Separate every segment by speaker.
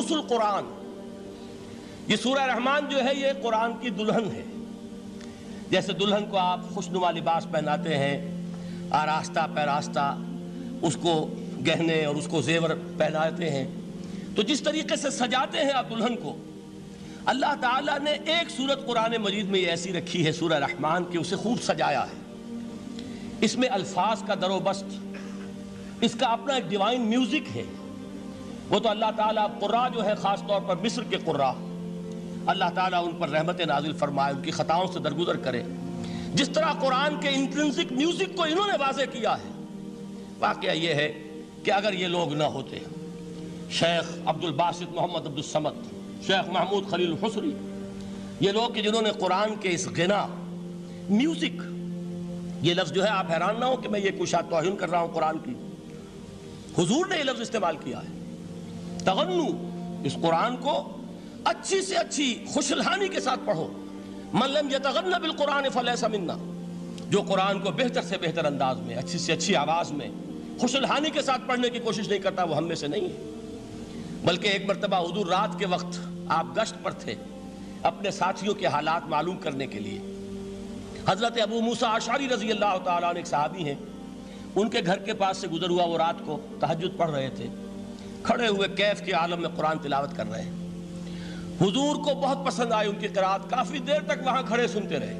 Speaker 1: انفس القرآن، یہ سورہ رحمان جو ہے یہ قرآن کی دلہن ہے۔ جیسے دلہن کو آپ خوشنما لباس پہناتے ہیں، آراستہ پیراستہ اس کو گہنے اور اس کو زیور پہناتے ہیں، تو جس طریقے سے سجاتے ہیں آپ دلہن کو، اللہ تعالیٰ نے ایک سورت قرآن مجید میں یہ ایسی رکھی ہے سورہ رحمان کہ اسے خوب سجایا ہے۔ اس میں الفاظ کا در و بست، اس کا اپنا ایک ڈیوائن میوزک ہے۔ وہ تو اللہ تعالیٰ قراء جو ہے خاص طور پر مصر کے قراء، اللہ تعالیٰ ان پر رحمت نازل فرمائے، ان کی خطاؤں سے درگزر کرے۔ جس طرح قرآن کے انٹرنسک میوزک کو انہوں نے واضح کیا ہے، واقعہ یہ ہے کہ اگر یہ لوگ نہ ہوتے، شیخ عبد الباسط محمد عبد الصمد، شیخ محمود خلیل الحصری، یہ لوگ کہ جنہوں نے قرآن کے اس غنا میوزک، یہ لفظ جو ہے آپ حیران نہ ہو کہ میں یہ کوئی شاید توہین کر رہا ہوں قرآن کی، حضور نے یہ لفظ استعمال کیا ہے، تغنو، اس قرآن کو اچھی سے اچھی خوشلحانی کے ساتھ پڑھو۔ من لم یتغن بالقرآن فلیس منا، جو قرآن کو بہتر سے بہتر انداز میں، اچھی سے اچھی آواز میں، خوشلحانی کے ساتھ پڑھنے کی کوشش نہیں کرتا، وہ ہم میں سے نہیں ہے۔ بلکہ ایک مرتبہ حضور رات کے وقت آپ گشت پر تھے اپنے ساتھیوں کے حالات معلوم کرنے کے لیے۔ حضرت ابو موسیٰ اشعری رضی اللہ تعالیٰ عنہ ایک صحابی ہیں، ان کے گھر کے پاس سے گزر ہوا، وہ رات کو تہجد پڑھ رہے تھے، کھڑے ہوئے کیف کے عالم میں قرآن تلاوت کر رہے ہیں۔ حضور کو بہت پسند آئی ان کی قرات، کافی دیر تک وہاں کھڑے سنتے رہے۔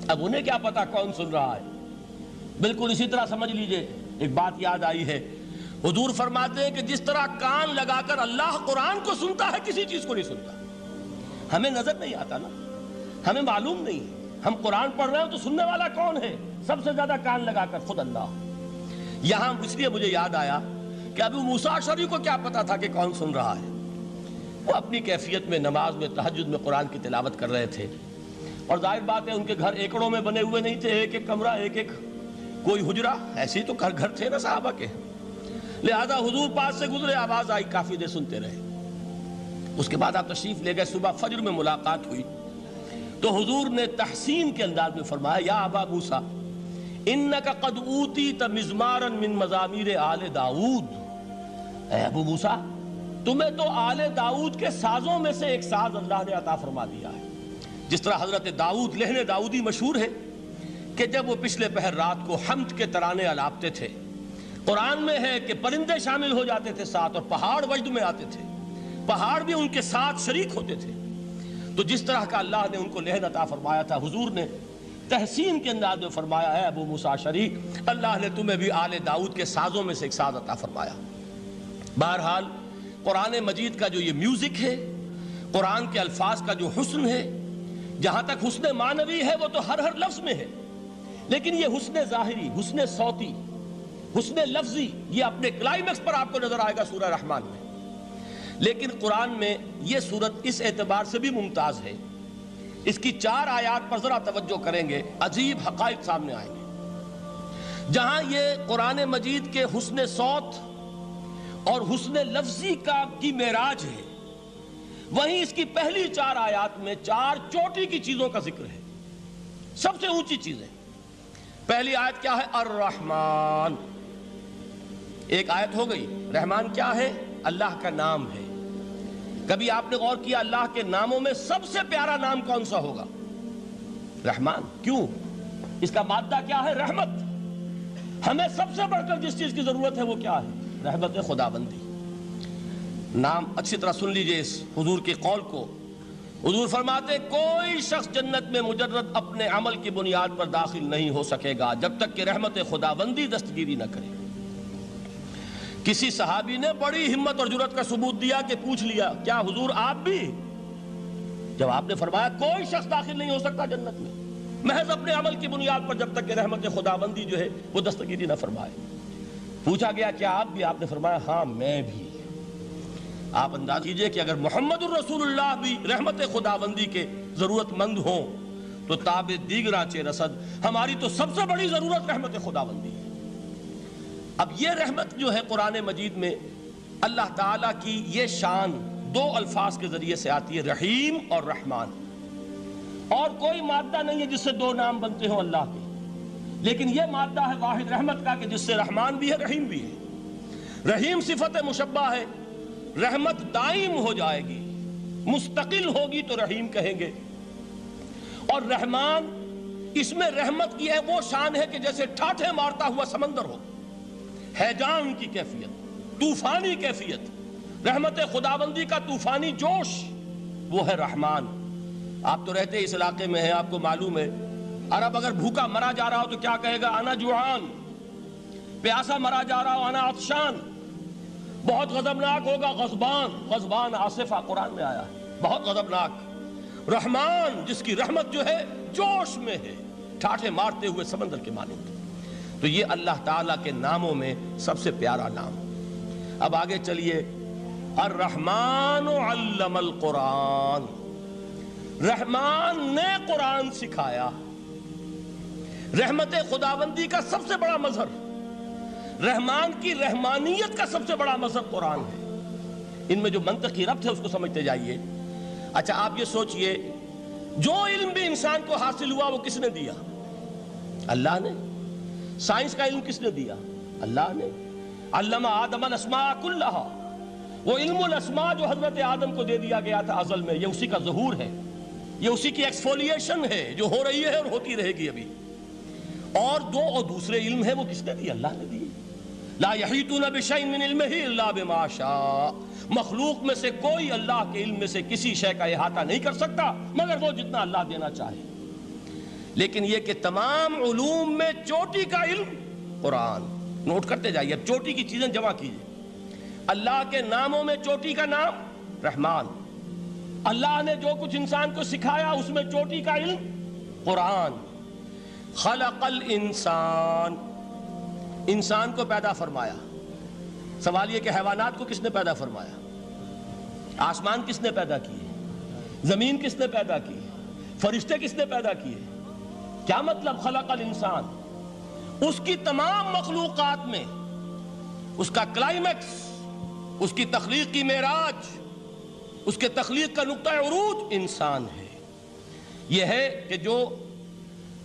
Speaker 1: اب انہیں کیا پتا کون سن رہا ہے، بالکل اسی طرح سمجھ لیجئے ایک بات یاد آئی ہے، حضور فرماتے ہیں کہ جس طرح کان لگا کر اللہ قرآن کو سنتا ہے کسی چیز کو نہیں سنتا۔ ہمیں نظر نہیں آتا نا، ہمیں معلوم نہیں، ہم قرآن پڑھ رہے ہیں تو سننے والا کون ہے؟ سب سے زیادہ کان لگا کر خود اللہ۔ یہاں اس لیے مجھے یاد آیا کہ ابو موسیٰ اشعری کو کیا پتا تھا کہ کون سن رہا ہے؟ وہ اپنی کیفیت میں نماز میں تہجد میں قرآن کی تلاوت کر رہے تھے، اور ظاہر بات ہے ان کے گھر ایکڑوں میں بنے ہوئے نہیں تھے، ایک ایک کمرہ، ایک ایک کوئی حجرہ، ایسے ہی تو گھر تھے نا صحابہ کے، لہذا حضور پاس سے گزرے، آواز آئی، کافی دیر سنتے رہے۔ اس کے بعد آپ تشریف لے گئے، صبح فجر میں ملاقات ہوئی تو حضور نے تحسین کے انداز میں فرمایا، یا ابا موسیٰ انک قد اوتیت مزمارا من مزامیر آل داؤد، اے ابو موسیٰ تمہیں تو آل داؤد کے سازوں میں سے ایک ساز اللہ نے عطا فرما دیا ہے۔ جس طرح حضرت داؤد، لہن داؤدی مشہور ہے کہ جب وہ پچھلے پہر رات کو حمد کے ترانے الاپتے تھے، قرآن میں ہے کہ پرندے شامل ہو جاتے تھے ساتھ، اور پہاڑ وجد میں آتے تھے، پہاڑ بھی ان کے ساتھ شریک ہوتے تھے۔ تو جس طرح کا اللہ نے ان کو لہن عطا فرمایا تھا، حضور نے تحسین کے انداز میں فرمایا، ہے ابو موسیٰ اشعری اللہ نے تمہیں بھی آل داؤد کے سازوں میں سے ایک ساز عطا فرمایا۔ بہرحال قرآن مجید کا جو یہ میوزک ہے، قرآن کے الفاظ کا جو حسن ہے، جہاں تک حسن معنوی ہے وہ تو ہر لفظ میں ہے، لیکن یہ حسن ظاہری، حسن صوتی، حسن لفظی، یہ اپنے کلائمیکس پر آپ کو نظر آئے گا سورہ رحمان میں۔ لیکن قرآن میں یہ سورت اس اعتبار سے بھی ممتاز ہے، اس کی 4 آیات پر ذرا توجہ کریں گے، عجیب حقائق سامنے آئیں گے۔ جہاں یہ قرآن مجید کے حسن صوت اور حسن لفظی کی معراج ہے، وہیں اس کی پہلی 4 آیات میں 4 چوٹی کی چیزوں کا ذکر ہے، سب سے اونچی چیزیں۔ پہلی آیت کیا ہے؟ الرحمن، ایک آیت ہو گئی۔ رحمان کیا ہے؟ اللہ کا نام ہے۔ کبھی آپ نے غور کیا اللہ کے ناموں میں سب سے پیارا نام کون سا ہوگا؟ رحمان۔ کیوں؟ اس کا مادہ کیا ہے؟ رحمت۔ ہمیں سب سے بڑھ کر جس چیز کی ضرورت ہے وہ کیا ہے؟ رحمت خداوندی۔ نام اچھی طرح سن لیجئے اس حضور کے قول کو۔ حضور فرماتے کوئی شخص جنت میں مجرد اپنے عمل کی بنیاد پر داخل نہیں ہو سکے گا جب تک کہ رحمت خداوندی دستگیری نہ کرے۔ کسی صحابی نے بڑی ہمت اور جرأت کا ثبوت دیا کہ پوچھ لیا، کیا حضور آپ بھی؟ جب آپ نے فرمایا کوئی شخص داخل نہیں ہو سکتا جنت میں محض اپنے عمل کی بنیاد پر جب تک کہ رحمت خداوندی جو ہے وہ دستگیری نہ فرمائے۔ پوچھا گیا کیا آپ بھی؟ آپ نے فرمایا ہاں میں بھی۔ آپ انداز کیجئے کہ اگر محمد الرسول اللہ بھی رحمت خداوندی کے ضرورت مند ہوں تو تاب دیگراں چے رسد، ہماری تو سب سے بڑی ضرورت رحمت خداوندی ہے۔ اب یہ رحمت جو ہے قرآن مجید میں اللہ تعالیٰ کی یہ شان 2 الفاظ کے ذریعے سے آتی ہے، رحیم اور رحمان، اور کوئی مادہ نہیں ہے جس سے 2 نام بنتے ہوں اللہ کے، لیکن یہ مادہ ہے واحد رحمت کا کہ جس سے رحمان بھی ہے رحیم بھی ہے۔ رحیم صفت مشبہ ہے، رحمت دائم ہو جائے گی، مستقل ہوگی تو رحیم کہیں گے۔ اور رحمان، اس میں رحمت کی ہے وہ شان ہے کہ جیسے ٹھاٹھے مارتا ہوا سمندر ہو، ہیجان کی کیفیت، طوفانی کیفیت، رحمت خداوندی کا طوفانی جوش، وہ ہے رحمان۔ آپ تو رہتے اس علاقے میں ہیں، آپ کو معلوم ہے عرب اگر بھوکا مرا جا رہا ہو تو کیا کہے گا؟ انا جوعان۔ پیاسا مرا جا رہا ہو انا عطشان۔ بہت غضبناک ہوگا غضبان، غضبان آصفہ قرآن میں آیا ہے، بہت غضبناک۔ رحمان، جس کی رحمت جو ہے جوش میں ہے، ٹھاٹھے مارتے ہوئے سمندر کے مانند۔ تو یہ اللہ تعالیٰ کے ناموں میں سب سے پیارا نام۔ اب آگے چلیے، الرحمن علم القرآن، رحمان نے قرآن سکھایا۔ رحمت خداوندی کا سب سے بڑا مظہر، رحمان کی رحمانیت کا سب سے بڑا مظہر قرآن ہے۔ ان میں جو منطقی ربط ہے اس کو سمجھتے جائیے۔ اچھا آپ یہ سوچئے، جو علم بھی انسان کو حاصل ہوا وہ کس نے دیا؟ اللہ نے۔ سائنس کا علم کس نے دیا؟ اللہ نے۔ علم آدم الاسماء کلہا، وہ علم الاسماء جو حضرت آدم کو دے دیا گیا تھا ازل میں، یہ اسی کا ظہور ہے، یہ اسی کی ایکسفولیشن ہے جو ہو رہی ہے اور ہوتی رہے گی ابھی۔ اور دوسرے علم ہے وہ کس نے دی؟ اللہ نے دی۔ لا یحیطون بشیء من علمہ الا بما شاء، مخلوق میں سے کوئی اللہ کے علم میں سے کسی شے کا احاطہ نہیں کر سکتا مگر وہ جتنا اللہ دینا چاہے۔ لیکن یہ کہ تمام علوم میں چوٹی کا علم قرآن۔ نوٹ کرتے جائیے، اب چوٹی کی چیزیں جمع کیجئے۔ اللہ کے ناموں میں چوٹی کا نام رحمان، اللہ نے جو کچھ انسان کو سکھایا اس میں چوٹی کا علم قرآن۔ خلق الانسان، انسان کو پیدا فرمایا۔ سوال یہ کہ حیوانات کو کس نے پیدا فرمایا؟ آسمان کس نے پیدا کیے؟ زمین کس نے پیدا کی؟ فرشتے کس نے پیدا کیے؟ کیا مطلب خلق الانسان؟ اس کی تمام مخلوقات میں اس کا کلائمیکس، اس کی تخلیق کی معراج، اس کے تخلیق کا نقطہ عروج انسان ہے۔ یہ ہے کہ جو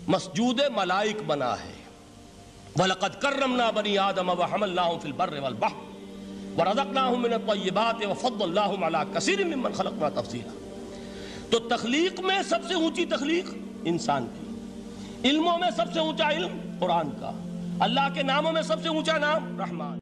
Speaker 1: مسجود ملائک بنا ہے۔ وَلَقَدْ كَرَّمْنَا بَنِي آدَمَ وَحَمَلْنَاهُمْ فِي الْبَرِّ وَالْبَحْرِ وَرَزَقْنَاهُمْ مِنَ الطَّيِّبَاتِ وَفَضَّلْنَاهُمْ عَلَى كَثِيرٍ مِّمَّنْ خَلَقْنَا تَفْضِيلًا۔ تو تخلیق میں سب سے اونچی تخلیق انسان کی، علموں میں سب سے اونچا علم قرآن کا، اللہ کے ناموں میں سب سے اونچا نام رحمان۔